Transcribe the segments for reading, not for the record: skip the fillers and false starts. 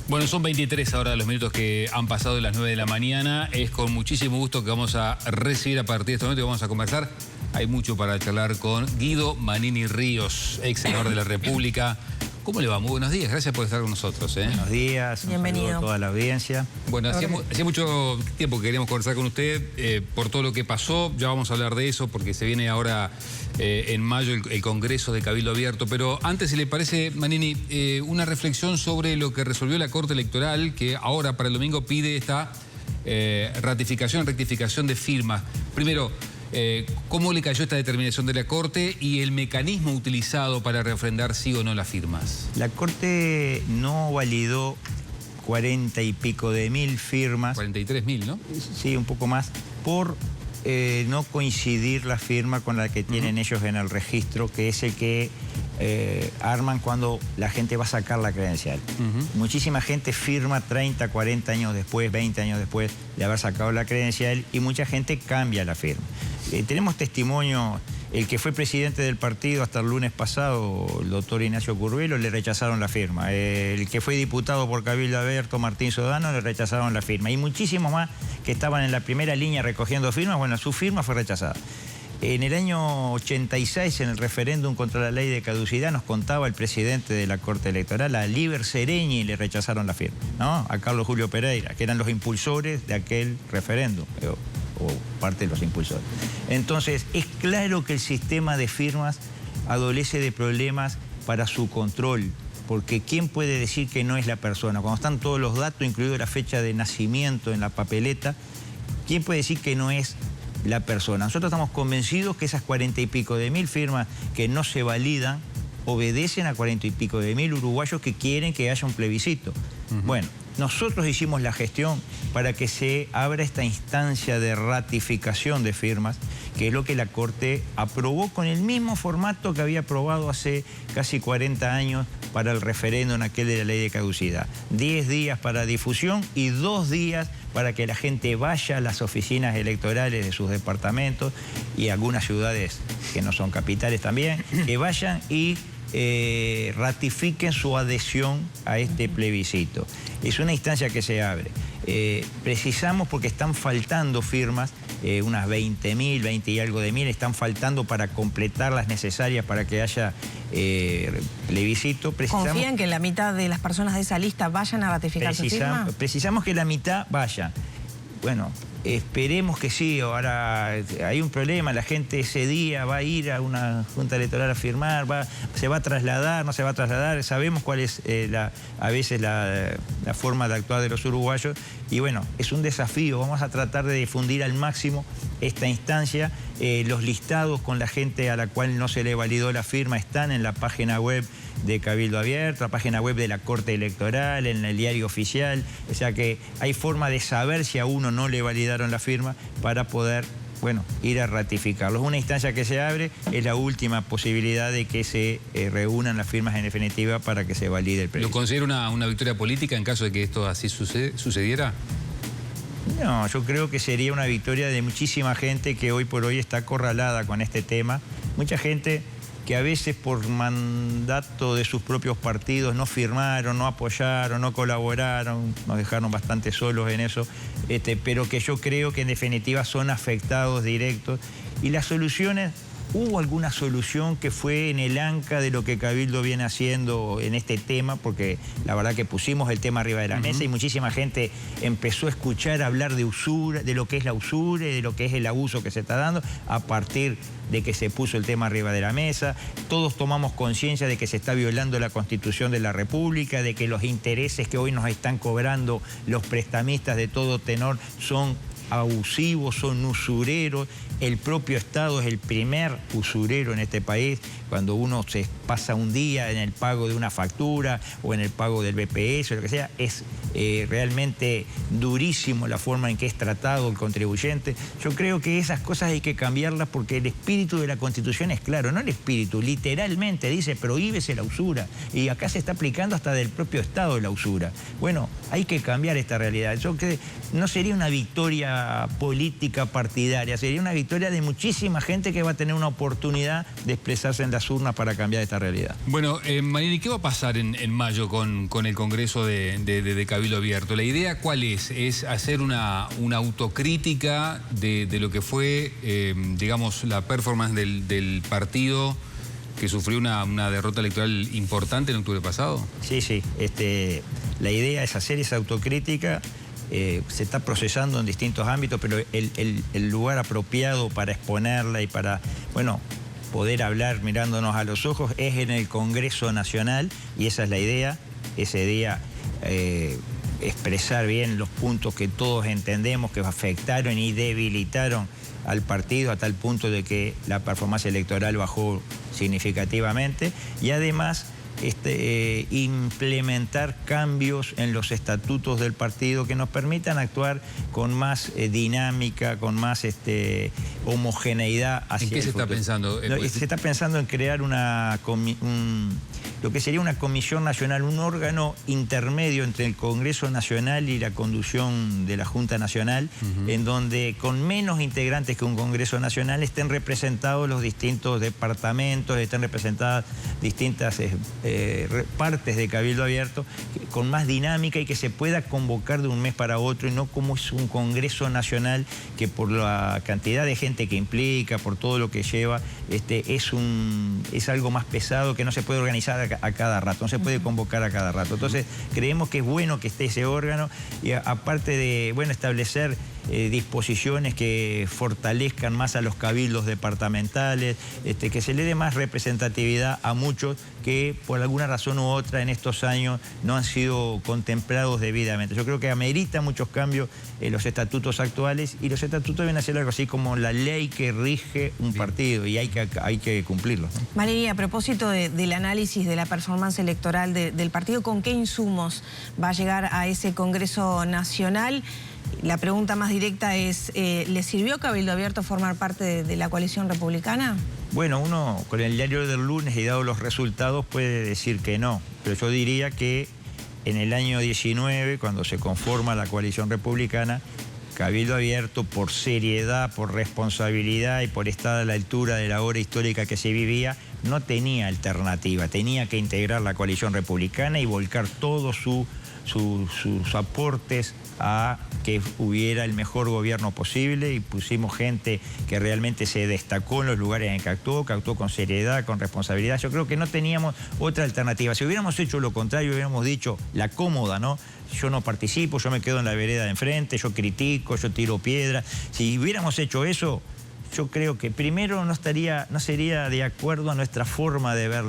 Bueno, son 23 ahora los minutos que han pasado de las 9 de la mañana. Es con muchísimo gusto que vamos a recibir a partir de este momento y vamos a conversar. Hay mucho para charlar con Guido Manini Ríos, ex senador de la República. ¿Cómo le va? Muy buenos días, gracias por estar con nosotros. Buenos días, bienvenido. Un saludo a toda la audiencia. Bueno, hacía mucho tiempo que queríamos conversar con usted por todo lo que pasó. Ya vamos a hablar de eso porque se viene ahora en mayo el Congreso de Cabildo Abierto. Pero antes, si le parece, Manini, una reflexión sobre lo que resolvió la Corte Electoral, que ahora para el domingo pide esta rectificación de firmas. Primero, ¿cómo le cayó esta determinación de la Corte y el mecanismo utilizado para refrendar sí o no las firmas? La Corte no validó 40 y pico de mil firmas. 43.000, ¿no? Sí, un poco más, por no coincidir la firma con la que tienen ellos en el registro, que es el que arman cuando la gente va a sacar la credencial. Muchísima gente firma 30, 40 años después, 20 años después de haber sacado la credencial y mucha gente cambia la firma. Tenemos testimonio, el que fue presidente del partido hasta el lunes pasado, el doctor Ignacio Curvelo, le rechazaron la firma. El que fue diputado por Cabildo Abierto, Martín Sodano, le rechazaron la firma. Y muchísimos más que estaban en la primera línea recogiendo firmas, bueno, su firma fue rechazada. En el año 86, en el referéndum contra la ley de caducidad, nos contaba el presidente de la Corte Electoral, a Líber Sereñi, le rechazaron la firma, ¿no? A Carlos Julio Pereira, que eran los impulsores de aquel referéndum, o parte de los impulsores. Entonces, es claro que el sistema de firmas adolece de problemas para su control, porque ¿quién puede decir que no es la persona? Cuando están todos los datos, incluido la fecha de nacimiento en la papeleta, ¿quién puede decir que no es la persona? Nosotros estamos convencidos que esas 40 y pico de mil firmas que no se validan obedecen a 40 y pico de mil uruguayos que quieren que haya un plebiscito. Bueno, nosotros hicimos la gestión para que se abra esta instancia de ratificación de firmas, que es lo que la Corte aprobó con el mismo formato que había aprobado hace casi 40 años para el referéndum aquel de la ley de caducidad. 10 días para difusión y 2 días para que la gente vaya a las oficinas electorales de sus departamentos y algunas ciudades que no son capitales también, que vayan y ratifiquen su adhesión a este plebiscito. Es una instancia que se abre. Precisamos porque están faltando firmas, unas 20.000, 20 y algo de mil, están faltando para completar las necesarias para que haya plebiscito. ¿Confían que la mitad de las personas de esa lista vayan a ratificar su firma? Precisamos que la mitad vaya. Bueno, esperemos que sí. Ahora hay un problema, la gente ese día va a ir a una junta electoral a firmar, se va a trasladar, no se va a trasladar, sabemos cuál es a veces la forma de actuar de los uruguayos y bueno, es un desafío, vamos a tratar de difundir al máximo esta instancia. Los listados con la gente a la cual no se le validó la firma están en la página web de Cabildo Abierto, la página web de la Corte Electoral, en el diario oficial, o sea que hay forma de saber si a uno no le validaron la firma para poder, bueno, ir a ratificarlo. Es una instancia que se abre, es la última posibilidad de que se reúnan las firmas en definitiva para que se valide el plebiscito. ¿Lo considera una victoria política en caso de que esto así sucediera? No, yo creo que sería una victoria de muchísima gente que hoy por hoy está acorralada con este tema. Mucha gente que a veces por mandato de sus propios partidos no firmaron, no apoyaron, no colaboraron, nos dejaron bastante solos en eso, pero que yo creo que en definitiva son afectados directos. Y las soluciones, hubo alguna solución que fue en el anca de lo que Cabildo viene haciendo en este tema, porque la verdad que pusimos el tema arriba de la mesa y muchísima gente empezó a escuchar hablar de usura, de lo que es la usura, de lo que es el abuso que se está dando a partir de que se puso el tema arriba de la mesa. Todos tomamos conciencia de que se está violando la Constitución de la República, de que los intereses que hoy nos están cobrando los prestamistas de todo tenor son abusivos, son usureros. El propio Estado es el primer usurero en este país. Cuando uno se pasa un día en el pago de una factura o en el pago del BPS o lo que sea, es realmente durísimo la forma en que es tratado el contribuyente. Yo creo que esas cosas hay que cambiarlas porque el espíritu de la Constitución es claro, no el espíritu, literalmente dice prohíbese la usura y acá se está aplicando hasta del propio Estado la usura. Bueno, hay que cambiar esta realidad. Yo creo que no sería una victoria victoria política partidaria, sería una victoria de muchísima gente que va a tener una oportunidad de expresarse en las urnas para cambiar esta realidad. Bueno, Manini, ¿qué va a pasar en mayo con el Congreso de Cabildo Abierto? ¿La idea cuál es? ¿Es hacer una autocrítica de lo que fue, digamos, la performance del partido que sufrió una derrota electoral importante en octubre pasado? Sí, sí. La idea es hacer esa autocrítica. Se está procesando en distintos ámbitos, pero el lugar apropiado para exponerla y para, bueno, poder hablar mirándonos a los ojos es en el Congreso Nacional, y esa es la idea. Ese día expresar bien los puntos que todos entendemos que afectaron y debilitaron al partido a tal punto de que la performance electoral bajó significativamente, y además implementar cambios en los estatutos del partido que nos permitan actuar con más dinámica, con más homogeneidad hacia ¿En qué se está pensando? Se está pensando en crear lo que sería una comisión nacional, un órgano intermedio entre el Congreso Nacional y la conducción de la Junta Nacional, en donde con menos integrantes que un Congreso Nacional estén representados los distintos departamentos, estén representadas distintas partes de Cabildo Abierto, con más dinámica, y que se pueda convocar de un mes para otro, y no como es un Congreso Nacional que por la cantidad de gente que implica, por todo lo que lleva, es algo más pesado que no se puede organizar a cada rato, no se puede convocar a cada rato. Entonces creemos que es bueno que esté ese órgano, y aparte de, bueno, establecer disposiciones que fortalezcan más a los cabildos departamentales, que se le dé más representatividad a muchos que por alguna razón u otra en estos años no han sido contemplados debidamente. Yo creo que amerita muchos cambios en los estatutos actuales, y los estatutos deben ser algo así como la ley que rige un partido, y hay que cumplirlo, ¿no? Manini, a propósito del análisis de la performance electoral del partido, ¿con qué insumos va a llegar a ese Congreso Nacional? La pregunta más directa es, ¿le sirvió a Cabildo Abierto formar parte de la coalición republicana? Bueno, uno con el diario del lunes y dado los resultados puede decir que no, pero yo diría que en el año 19, cuando se conforma la coalición republicana, Cabildo Abierto, por seriedad, por responsabilidad y por estar a la altura de la hora histórica que se vivía, no tenía alternativa. Tenía que integrar la coalición republicana y volcar todos sus aportes a que hubiera el mejor gobierno posible, y pusimos gente que realmente se destacó en los lugares en que actuó con seriedad, con responsabilidad. Yo creo que no teníamos otra alternativa. Si hubiéramos hecho lo contrario, hubiéramos dicho la cómoda, ¿no? Yo no participo, yo me quedo en la vereda de enfrente, yo critico, yo tiro piedra. Si hubiéramos hecho eso, yo creo que primero no sería de acuerdo a nuestra forma de ver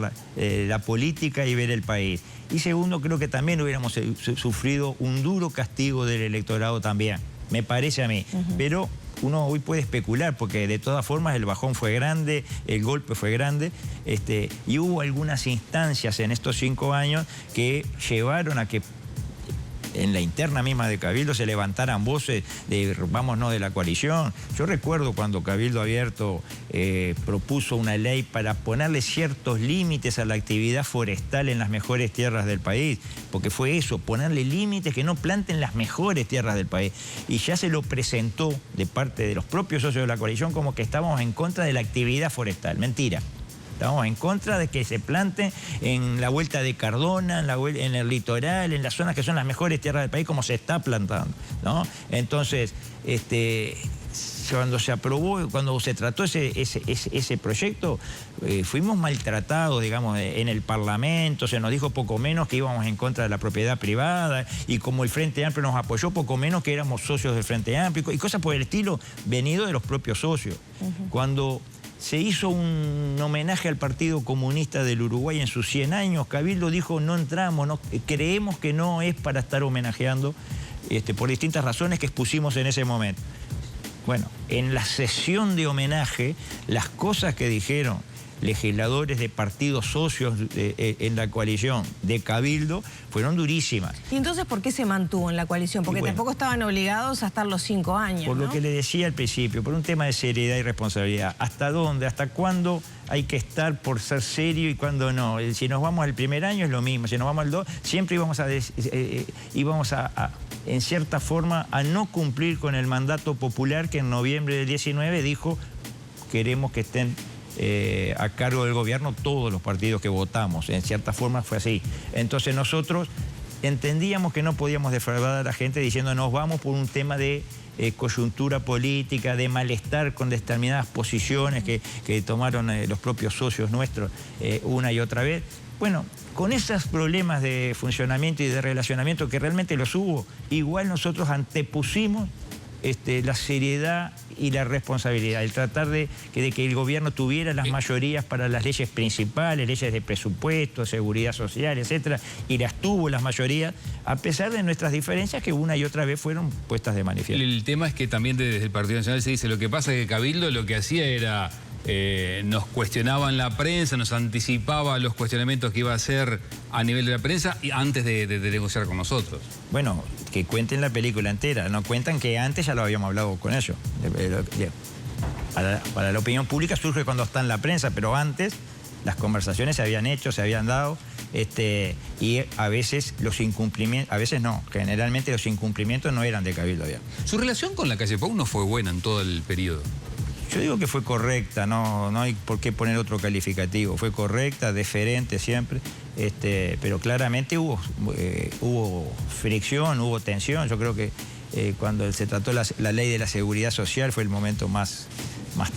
la política y ver el país. Y segundo, creo que también hubiéramos sufrido un duro castigo del electorado también, me parece a mí. Pero uno hoy puede especular, porque de todas formas el bajón fue grande, el golpe fue grande, y hubo algunas instancias en estos 5 años que llevaron a que en la interna misma de Cabildo se levantaran voces de vámonos de la coalición. Yo recuerdo cuando Cabildo Abierto propuso una ley para ponerle ciertos límites a la actividad forestal en las mejores tierras del país, porque fue eso, ponerle límites que no planten las mejores tierras del país. Y ya se lo presentó de parte de los propios socios de la coalición como que estábamos en contra de la actividad forestal. Mentira. Estamos en contra de que se plante en la vuelta de Cardona, en el litoral, en las zonas que son las mejores tierras del país, como se está plantando, ¿no? Entonces, cuando se aprobó, cuando se trató ese proyecto, fuimos maltratados, digamos, en el Parlamento. Se nos dijo poco menos que íbamos en contra de la propiedad privada, y como el Frente Amplio nos apoyó, poco menos que éramos socios del Frente Amplio, y cosas por el estilo, venido de los propios socios. Cuando se hizo un homenaje al Partido Comunista del Uruguay en sus 100 años, Cabildo dijo, no entramos, no, creemos que no es para estar homenajeando, por distintas razones que expusimos en ese momento. Bueno, en la sesión de homenaje, las cosas que dijeron legisladores de partidos socios en la coalición de Cabildo fueron durísimas. ¿Y entonces por qué se mantuvo en la coalición? Porque bueno, tampoco estaban obligados a estar los 5 años, por ¿no? lo que le decía al principio, por un tema de seriedad y responsabilidad. ¿Hasta dónde? ¿Hasta cuándo hay que estar por ser serio y cuándo no? Si nos vamos al primer año es lo mismo, si nos vamos al 2, siempre íbamos a en cierta forma, a no cumplir con el mandato popular que en noviembre del 19 dijo: queremos que estén a cargo del gobierno todos los partidos que votamos. En cierta forma fue así. Entonces nosotros entendíamos que no podíamos defraudar a la gente diciendo nos vamos por un tema de coyuntura política, de malestar con determinadas posiciones que tomaron los propios socios nuestros una y otra vez. Bueno, con esos problemas de funcionamiento y de relacionamiento que realmente los hubo, igual nosotros antepusimos la seriedad y la responsabilidad, el tratar de que el gobierno tuviera las mayorías para las leyes principales, leyes de presupuesto, seguridad social, etcétera, y las tuvo las mayorías, a pesar de nuestras diferencias que una y otra vez fueron puestas de manifiesto. El tema es que también desde el Partido Nacional se dice, lo que pasa es que Cabildo lo que hacía era, nos cuestionaba en la prensa, nos anticipaba los cuestionamientos que iba a hacer a nivel de la prensa y antes de negociar con nosotros. Bueno, que cuenten la película entera, no cuentan que antes ya lo habíamos hablado con ellos. Para la opinión pública surge cuando está en la prensa, pero antes las conversaciones se habían hecho, se habían dado, y a veces los incumplimientos, a veces no, generalmente los incumplimientos no eran de Cabildo Abierto. Su relación con la calle Pou no fue buena en todo el periodo. Yo digo que fue correcta, no hay por qué poner otro calificativo. Fue correcta, deferente siempre, pero claramente hubo fricción, hubo tensión. Yo creo que cuando se trató la ley de la seguridad social fue el momento más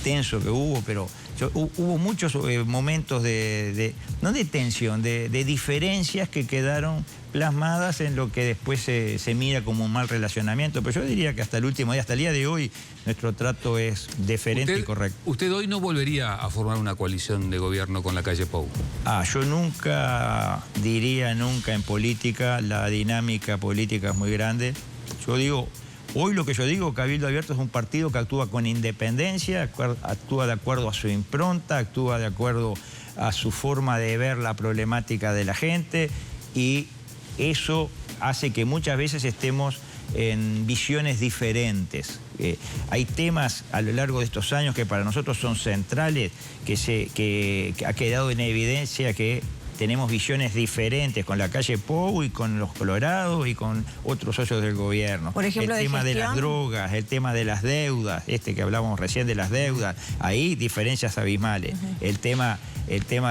tenso que hubo, pero hubo muchos momentos no de tensión, de diferencias que quedaron plasmadas en lo que después se mira como un mal relacionamiento. Pero yo diría que hasta el último día, hasta el día de hoy, nuestro trato es deferente y correcto. ¿Usted hoy no volvería a formar una coalición de gobierno con la calle Pou? Yo nunca diría nunca en política, la dinámica política es muy grande. Yo digo, hoy lo que yo digo, Cabildo Abierto es un partido que actúa con independencia, actúa de acuerdo a su impronta, actúa de acuerdo a su forma de ver la problemática de la gente, y eso hace que muchas veces estemos en visiones diferentes. Hay temas a lo largo de estos años que para nosotros son centrales, que ha quedado en evidencia que tenemos visiones diferentes con la calle Pou y con los Colorados y con otros socios del gobierno. Por ejemplo, el tema de las drogas, el tema de las deudas, que hablábamos recién de las deudas, ahí diferencias abismales. El tema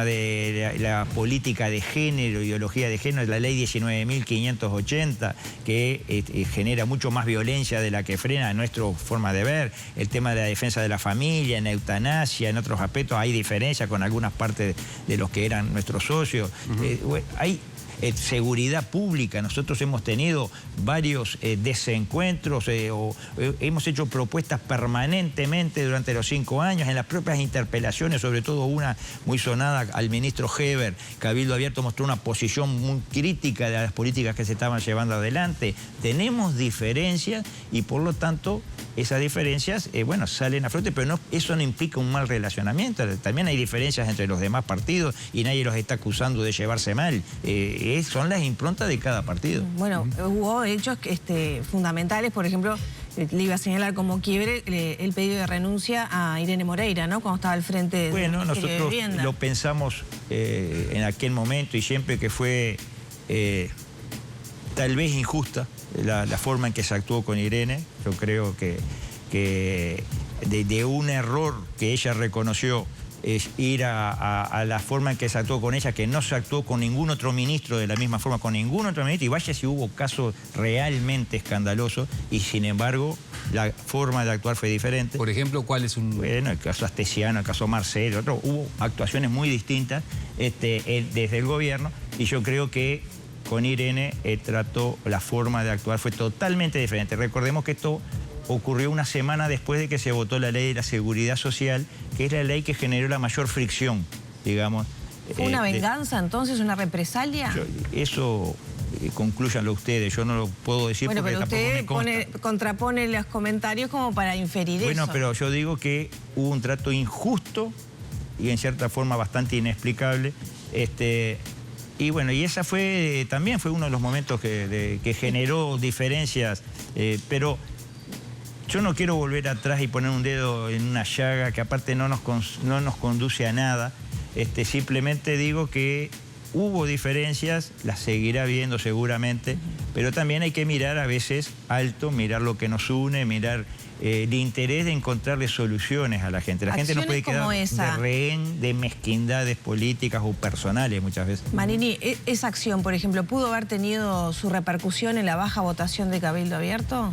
de la política de género, ideología de género, la ley 19.580, que genera mucho más violencia de la que frena nuestra forma de ver. El tema de la defensa de la familia, en eutanasia, en otros aspectos hay diferencia con algunas partes de los que eran nuestros socios. Hay seguridad pública. Nosotros hemos tenido varios desencuentros, hemos hecho propuestas permanentemente durante los 5 años, en las propias interpelaciones, sobre todo una muy sonada al ministro Heber. Cabildo Abierto mostró una posición muy crítica de las políticas que se estaban llevando adelante. Tenemos diferencias y por lo tanto esas diferencias, salen a flote, pero eso no implica un mal relacionamiento. También hay diferencias entre los demás partidos y nadie los está acusando de llevarse mal. Son las improntas de cada partido. Bueno, hubo hechos fundamentales, por ejemplo, le iba a señalar como quiebre el pedido de renuncia a Irene Moreira, ¿no? Cuando estaba al frente del Ministerio de Vivienda. Nosotros lo pensamos en aquel momento y siempre que fue tal vez injusta la forma en que se actuó con Irene. Yo creo que de un error que ella reconoció es ir a la forma en que se actuó con ella, que no se actuó con ningún otro ministro de la misma forma, con ningún otro ministro, y vaya si hubo casos realmente escandalosos, y sin embargo la forma de actuar fue diferente. Por ejemplo, ¿cuál es un...? Bueno, el caso Astesiano, el caso Marcelo, hubo actuaciones muy distintas desde el gobierno, y yo creo que con Irene la forma de actuar fue totalmente diferente. Recordemos que esto ocurrió una semana después de que se votó la ley de la seguridad social, que es la ley que generó la mayor fricción, digamos. ¿Fue una venganza entonces, una represalia? Eso conclúyanlo ustedes, yo no lo puedo decir porque pero tampoco me consta. Usted contrapone los comentarios como para inferir eso. Bueno, pero yo digo que hubo un trato injusto y en cierta forma bastante inexplicable. Y bueno, y esa también fue uno de los momentos que generó diferencias, pero yo no quiero volver atrás y poner un dedo en una llaga que aparte no nos conduce a nada. Simplemente digo que hubo diferencias, las seguirá habiendo seguramente, pero también hay que mirar a veces alto, mirar lo que nos une, mirar el interés de encontrarle soluciones a la gente. La gente no puede quedar de rehén de mezquindades políticas o personales muchas veces. Manini, ¿esa acción, por ejemplo, pudo haber tenido su repercusión en la baja votación de Cabildo Abierto?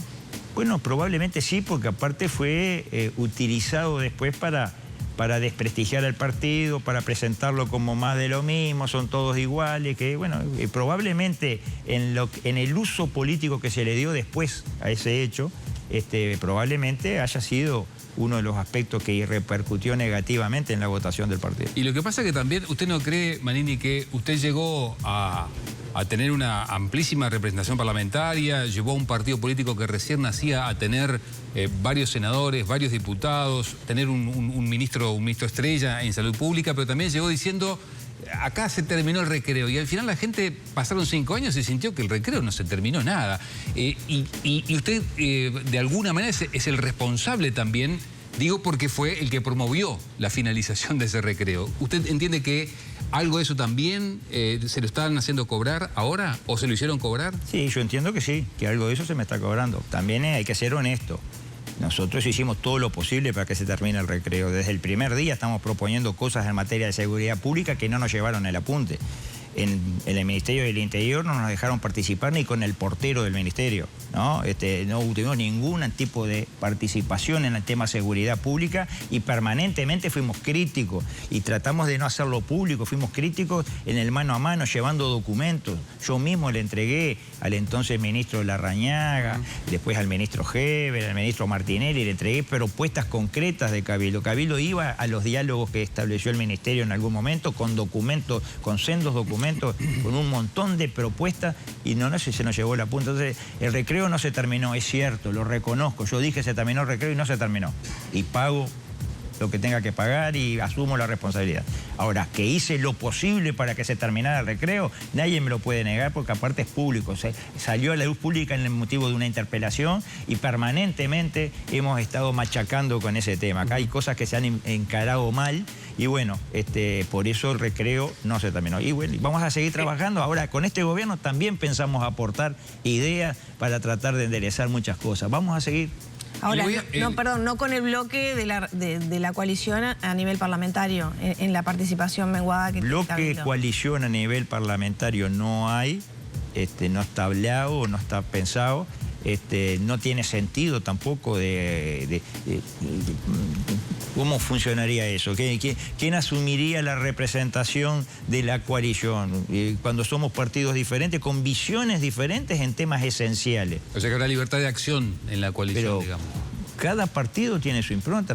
Bueno, probablemente sí, porque aparte fue utilizado después para desprestigiar al partido, para presentarlo como más de lo mismo, son todos iguales, que bueno, probablemente en el uso político que se le dio después a ese hecho, probablemente haya sido uno de los aspectos que repercutió negativamente en la votación del partido. Y lo que pasa es que también, ¿usted no cree, Manini, que usted llegó a tener una amplísima representación parlamentaria, llevó a un partido político que recién nacía a tener varios senadores, varios diputados, tener un ministro estrella en salud pública, pero también llegó diciendo, acá se terminó el recreo, y al final la gente, pasaron 5 años y sintió que el recreo no se terminó nada. Y usted, de alguna manera, es el responsable también, digo porque fue el que promovió la finalización de ese recreo. ¿Usted entiende que algo de eso también se lo están haciendo cobrar ahora o se lo hicieron cobrar? Sí, yo entiendo que sí, que algo de eso se me está cobrando. También hay que ser honesto. Nosotros hicimos todo lo posible para que se termine el recreo. Desde el primer día estamos proponiendo cosas en materia de seguridad pública que no nos llevaron el apunte. En el Ministerio del Interior no nos dejaron participar ni con el portero del Ministerio, ¿no? No tuvimos ningún tipo de participación en el tema seguridad pública y permanentemente fuimos críticos y tratamos de no hacerlo público, fuimos críticos en el mano a mano, llevando documentos. Yo mismo le entregué al entonces ministro Larrañaga, después al ministro Heber, al ministro Martinelli, le entregué propuestas concretas de Cabildo. Cabildo iba a los diálogos que estableció el Ministerio en algún momento con documentos, con sendos documentos, con un montón de propuestas y no sé si se nos llevó la punta. Entonces, el recreo no se terminó, es cierto, lo reconozco. Yo dije se terminó el recreo y no se terminó. Y pago lo que tenga que pagar y asumo la responsabilidad. Ahora, que hice lo posible para que se terminara el recreo, nadie me lo puede negar porque aparte es público. Salió a la luz pública en el motivo de una interpelación y permanentemente hemos estado machacando con ese tema. Acá hay cosas que se han encarado mal y bueno, por eso el recreo no se terminó. Y bueno, vamos a seguir trabajando. Ahora, con este gobierno también pensamos aportar ideas para tratar de enderezar muchas cosas. Vamos a seguir. Ahora, no con el bloque de la coalición a nivel parlamentario, en la participación menguada que tiene Cabildo. Bloque coalición a nivel parlamentario no hay, no está hablado, no está pensado, no tiene sentido tampoco ¿cómo funcionaría eso? ¿Quién asumiría la representación de la coalición cuando somos partidos diferentes, con visiones diferentes en temas esenciales? O sea que habrá libertad de acción en la coalición, pero digamos. Cada partido tiene su impronta.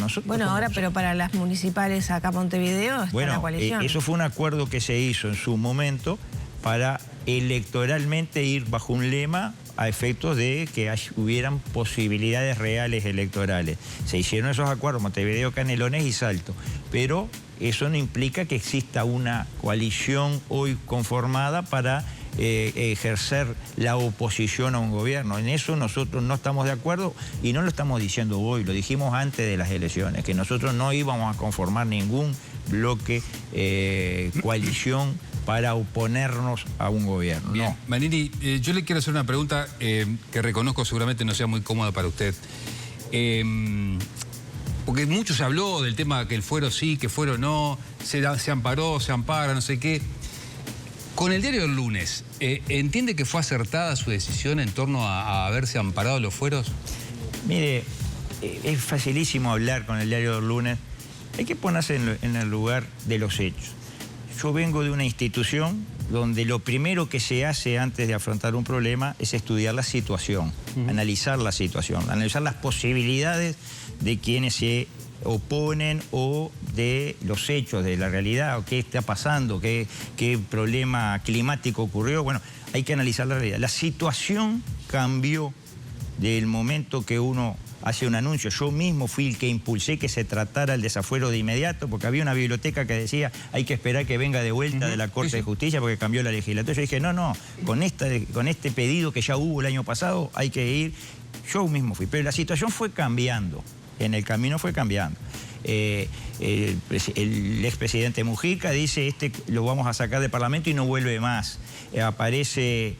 Pero para las municipales acá Montevideo está la coalición. Eso fue un acuerdo que se hizo en su momento para electoralmente ir bajo un lema a efectos de que hubieran posibilidades reales electorales. Se hicieron esos acuerdos, Montevideo, Canelones y Salto, pero eso no implica que exista una coalición hoy conformada para ejercer la oposición a un gobierno. En eso nosotros no estamos de acuerdo y no lo estamos diciendo hoy, lo dijimos antes de las elecciones, que nosotros no íbamos a conformar ningún bloque, coalición para oponernos a un gobierno. Bien. No. Manini, yo le quiero hacer una pregunta que reconozco seguramente no sea muy cómoda para usted. Porque mucho se habló del tema que el fuero sí, que fuero no, se amparó, se ampara, no sé qué. Con el diario del lunes, ¿entiende que fue acertada su decisión en torno a haberse amparado los fueros? Mire, es facilísimo hablar con el diario del lunes. Hay que ponerse en el lugar de los hechos. Yo vengo de una institución donde lo primero que se hace antes de afrontar un problema es estudiar la situación, analizar la situación, analizar las posibilidades de quienes se oponen o de los hechos, de la realidad, o qué está pasando, qué problema climático ocurrió. Bueno, hay que analizar la realidad. La situación cambió del momento que uno hace un anuncio. Yo mismo fui el que impulsé que se tratara el desafuero de inmediato, porque había una biblioteca que decía hay que esperar que venga de vuelta de la Corte de Justicia porque cambió la legislatura. Yo dije, no, con este pedido que ya hubo el año pasado hay que ir. Yo mismo fui, pero la situación fue cambiando, en el camino fue cambiando. el expresidente Mujica dice, lo vamos a sacar del Parlamento y no vuelve más. Aparece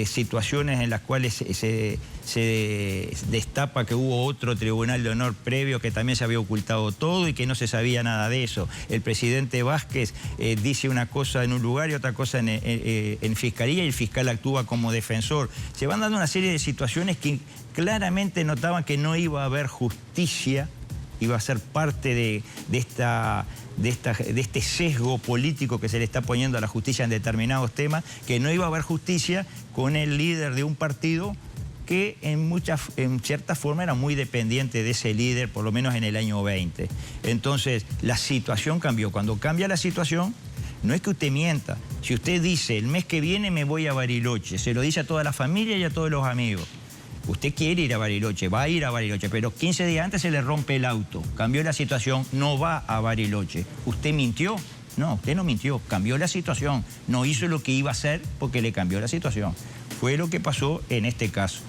situaciones en las cuales se destapa que hubo otro tribunal de honor previo que también se había ocultado todo y que no se sabía nada de eso. El presidente Vázquez dice una cosa en un lugar y otra cosa en fiscalía, y el fiscal actúa como defensor. Se van dando una serie de situaciones que claramente notaban que no iba a haber justicia, iba a ser parte de este sesgo político que se le está poniendo a la justicia en determinados temas, que no iba a haber justicia con el líder de un partido que en cierta forma era muy dependiente de ese líder, por lo menos en el año 20. Entonces, la situación cambió. Cuando cambia la situación, no es que usted mienta. Si usted dice, el mes que viene me voy a Bariloche, se lo dice a toda la familia y a todos los amigos. Usted quiere ir a Bariloche, va a ir a Bariloche, pero 15 días antes se le rompe el auto. Cambió la situación, no va a Bariloche. ¿Usted mintió? No, usted no mintió, cambió la situación. No hizo lo que iba a hacer porque le cambió la situación. Fue lo que pasó en este caso.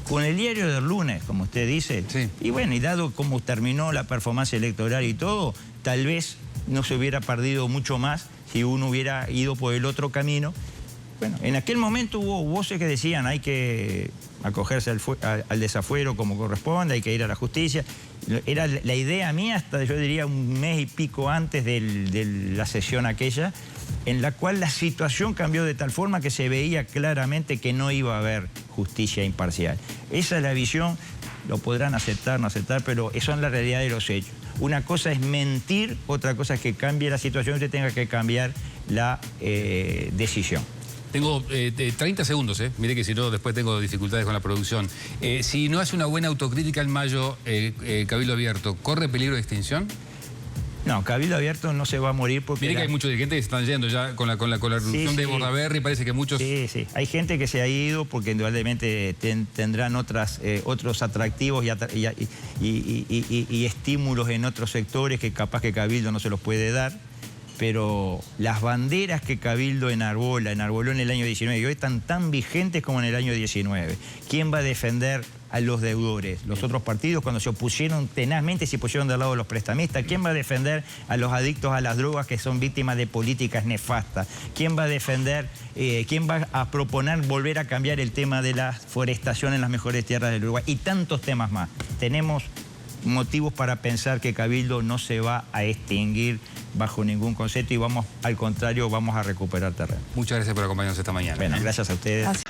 Con el diario del lunes, como usted dice, sí. Y bueno, y dado cómo terminó la performance electoral y todo, tal vez no se hubiera perdido mucho más si uno hubiera ido por el otro camino. Bueno, en aquel momento hubo voces que decían hay que acogerse al desafuero como corresponde, hay que ir a la justicia. Era la idea mía hasta, yo diría, un mes y pico antes de la sesión aquella, en la cual la situación cambió de tal forma que se veía claramente que no iba a haber justicia imparcial. Esa es la visión, lo podrán aceptar, no aceptar, pero eso es la realidad de los hechos. Una cosa es mentir, otra cosa es que cambie la situación y usted tenga que cambiar la decisión. Tengo 30 segundos, mire que si no después tengo dificultades con la producción. Si no hace una buena autocrítica en mayo, Cabildo Abierto, ¿corre peligro de extinción? No, Cabildo Abierto no se va a morir porque... Mire que hay muchos dirigentes que se están yendo ya con la reducción de Bordaberry, parece que muchos... Sí. Hay gente que se ha ido porque indudablemente tendrán otros atractivos y estímulos en otros sectores que capaz que Cabildo no se los puede dar. Pero las banderas que Cabildo enarboló en el año 19 y hoy están tan vigentes como en el año 19. ¿Quién va a defender a los deudores? Los otros partidos, cuando se opusieron tenazmente, se pusieron del lado de los prestamistas. ¿Quién va a defender a los adictos a las drogas que son víctimas de políticas nefastas? ¿Quién va a defender, quién va a proponer volver a cambiar el tema de la forestación en las mejores tierras del Uruguay? Y tantos temas más. Tenemos motivos para pensar que Cabildo no se va a extinguir bajo ningún concepto y al contrario, vamos a recuperar terreno. Muchas gracias por acompañarnos esta mañana. Bueno, gracias a ustedes. Gracias.